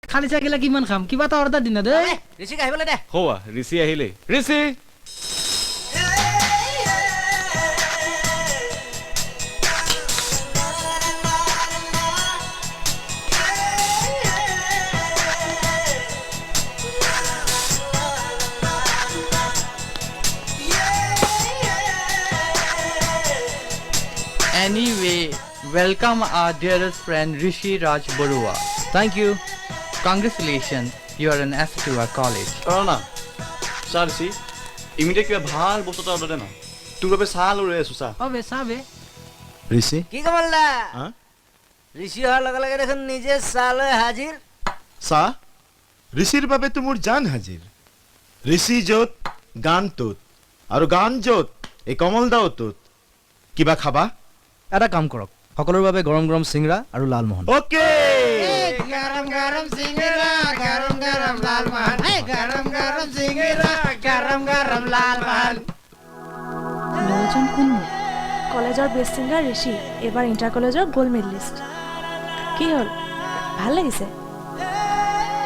খালি চাকিলা কিমান খাম কিবা এটা অৰ্ডাৰ দিনা দে ঋষিক আহিবলৈ দে হোৱা ঋষি আহিলে ঋষি Anyway, welcome our dearest friend Rishi Raj Barua. Thank you. Congratulations, you are an asset to our college. না চাহ ঋষি ইমিডিয়েট কিবা ভাল বস্তু এটা অৰ্ডাৰ দে না তোৰ বাবে চাহ লৈ ৰৈ আছো চাহ অবে চাবে ঋষি কি কমল দা হা ঋষি অহাৰ লগে লগে দেখোন নিজে চাহ লৈ হাজিৰ চাহ ঋষিৰ বাবেতো মোৰ জান হাজিৰ ঋষি য'ত গান তোত আৰু গান য'ত এই কমল দাও তোত কিবা খাবা এটা কাম কৰক সকলোৰ বাবে গৰম গৰম চিংৰা আৰু লালমোহন ওকে গৰম গৰম সিংৰা গৰম গৰম লালমোহন গৰম গৰম সিংৰা গৰম গৰম লালমোহন নজন কোন কলেজৰ বেষ্ট সিংগাৰ ঋষি এবাৰ ইণ্টাৰ কলেজৰ গোল্ড মেডেলিষ্ট কি হ'ল ভাল লাগিছে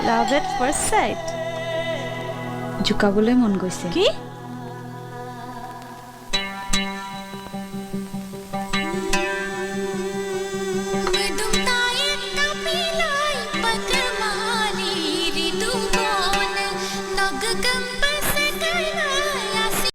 লাভ এট ফাৰ্ষ্ট সাইট জুকাবলৈ মন গৈছে কি